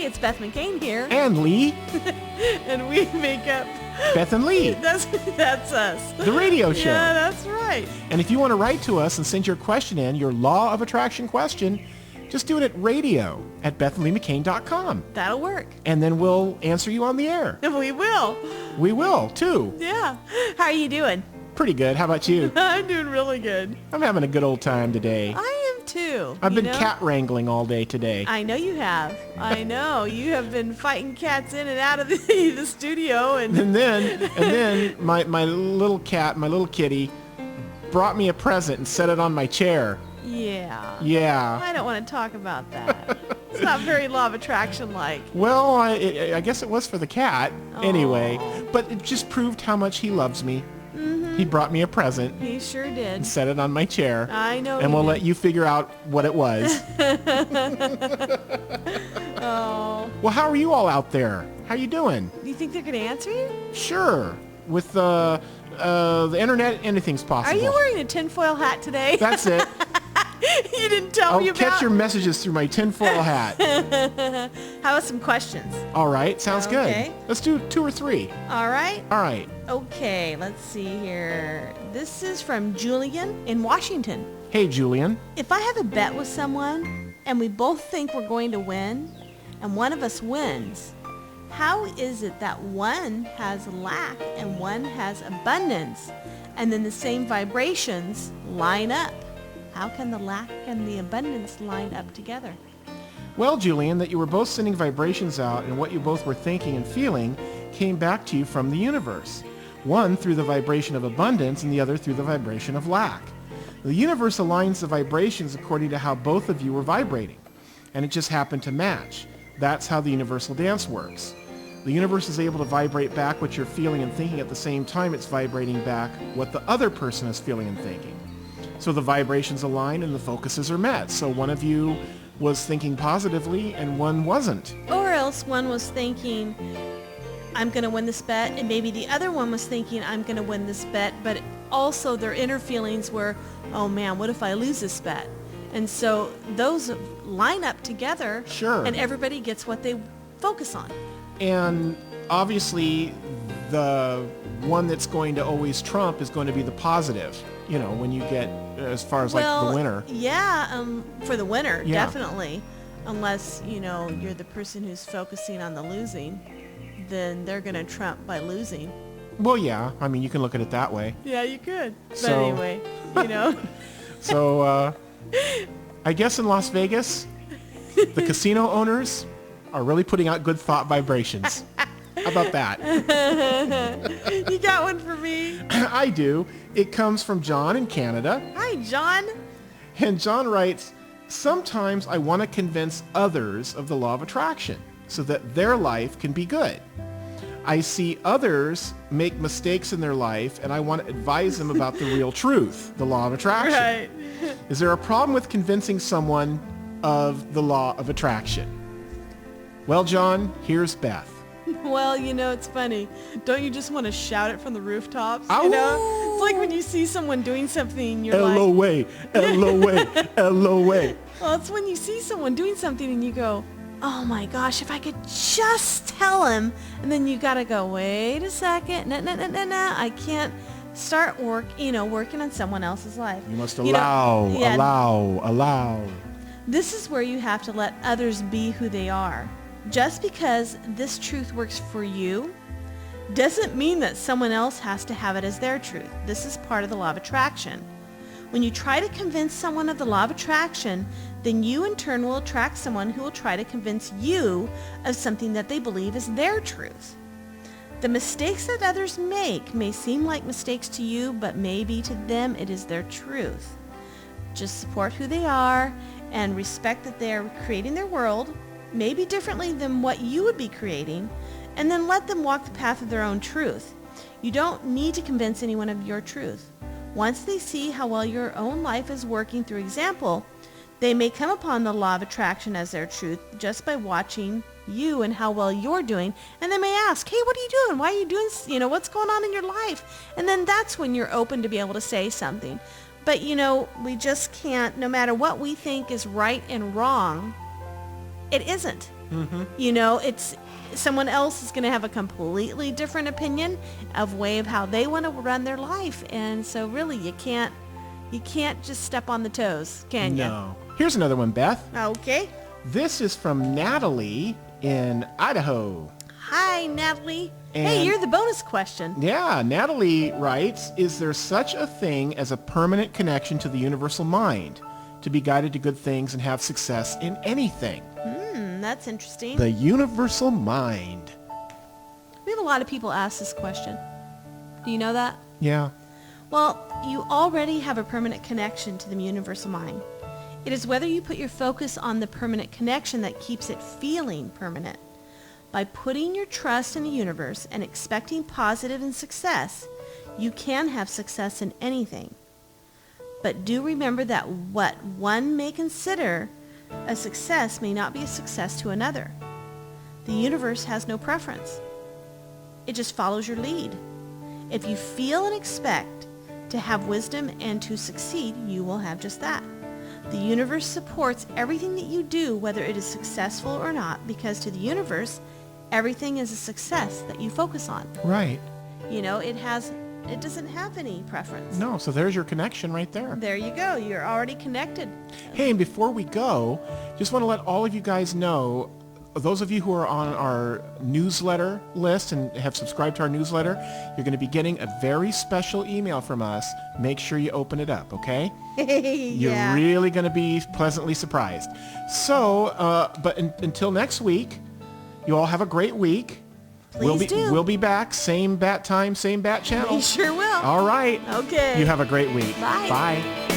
Hey, it's Beth McCain here. And Lee. And we make up... Beth and Lee. That's us. The radio show. Yeah, that's right. And if you want to write to us and send your question in, your law of attraction question, just do it at radio@bethandleemccain.com. That'll work. And then we'll answer you on the air. We will. We will, too. Yeah. How are you doing? Pretty good. How about you? I'm doing really good. I'm having a good old time today. I am too. I've been cat wrangling all day today. I know you have. I know. You have been fighting cats in and out of the studio. And then my little cat, my little kitty, brought me a present and set it on my chair. Yeah. Yeah. I don't want to talk about that. It's not very law of attraction like. Well, I guess it was for the cat. Anyway. Aw. But it just proved how much he loves me. Mm-hmm. He brought me a present. He sure did. And set it on my chair. I know. And we'll let you figure out what it was. Oh. Well, how are you all out there? How you doing? Do you think they're going to answer you? Sure. With the internet, anything's possible. Are you wearing a tinfoil hat today? That's it. You didn't tell me I'll about... catch your messages through my tinfoil hat. How about some questions? All right. Sounds Okay. good. Let's do 2 or 3. All right. All right. Okay, let's see here. This is from Julian in Washington. Hey, Julian. If I have a bet with someone and we both think we're going to win and one of us wins, how is it that one has lack and one has abundance and then the same vibrations line up? How can the lack and the abundance line up together? Well, Julian, that you were both sending vibrations out and what you both were thinking and feeling came back to you from the universe. One through the vibration of abundance and the other through the vibration of lack. The universe aligns the vibrations according to how both of you were vibrating, and it just happened to match. That's how the universal dance works. The universe is able to vibrate back what you're feeling and thinking at the same time it's vibrating back what the other person is feeling and thinking. So the vibrations align and the focuses are met. So one of you was thinking positively and one wasn't. Or else one was thinking, I'm going to win this bet, and maybe the other one was thinking, I'm going to win this bet, but also their inner feelings were, oh man, what if I lose this bet? And so those line up together. Sure. And everybody gets what they focus on. And obviously the one that's going to always trump is going to be the positive, you know, when you get as far as like the winner. Yeah, for the winner, Yeah. definitely. Unless, you're the person who's focusing on the losing, then they're going to trump by losing. Well, yeah. I mean, you can look at it that way. Yeah, you could. But So- anyway, So I guess in Las Vegas, the casino owners are really putting out good thought vibrations. How about that? You got one for me? I do. It comes from John in Canada. Hi, John. And John writes, sometimes I want to convince others of the law of attraction so that their life can be good. I see others make mistakes in their life and I want to advise them about the real truth, the law of attraction. Right. Is there a problem with convincing someone of the law of attraction? Well, John, here's Beth. Well, it's funny. Don't you just want to shout it from the rooftops? Ow! It's like when you see someone doing something, you're LOA, LOA, LOA. Well, it's when you see someone doing something and you go, oh my gosh, if I could just tell him. And then you got to go, wait a second. No. I can't start working on someone else's life. You must allow. This is where you have to let others be who they are. Just because this truth works for you doesn't mean that someone else has to have it as their truth. This is part of the law of attraction. When you try to convince someone of the law of attraction, then you in turn will attract someone who will try to convince you of something that they believe is their truth. The mistakes that others make may seem like mistakes to you, but maybe to them it is their truth. Just support who they are and respect that they are creating their world, maybe differently than what you would be creating, and then let them walk the path of their own truth. You don't need to convince anyone of your truth. Once they see how well your own life is working through example, they may come upon the law of attraction as their truth just by watching you and how well you're doing, and they may ask, hey, what are you doing? Why are you doing, what's going on in your life? And then that's when you're open to be able to say something. But, we just can't, no matter what we think is right and wrong, it isn't. You know, it's someone else is going to have a completely different opinion of way of how they want to run their life. And so really you can't just step on the toes, can you? No. Here's another one, Beth. Okay. This is from Natalie in Idaho. Hi, Natalie. And hey, you're the bonus question. Yeah, Natalie writes, is there such a thing as a permanent connection to the universal mind, to be guided to good things and have success in anything? That's interesting. The universal mind. We have a lot of people ask this question. Do you know that? Yeah. Well, you already have a permanent connection to the universal mind. It is whether you put your focus on the permanent connection that keeps it feeling permanent. By putting your trust in the universe and expecting positive and success, you can have success in anything. But do remember that what one may consider a success may not be a success to another. The universe has no preference. It just follows your lead. If you feel and expect to have wisdom and to succeed, you will have just that. The universe supports everything that you do, whether it is successful or not, because to the universe, everything is a success that you focus on. Right. You know, it doesn't have any preference. No, so there's your connection right there. There you go. You're already connected. Hey, and before we go, just want to let all of you guys know, those of you who are on our newsletter list and have subscribed to our newsletter, you're going to be getting a very special email from us. Make sure you open it up, okay? Yeah. You're really going to be pleasantly surprised. So, but until next week, you all have a great week. Please do. We'll be back, same bat time, same bat channel. We sure will. All right. Okay. You have a great week. Bye. Bye.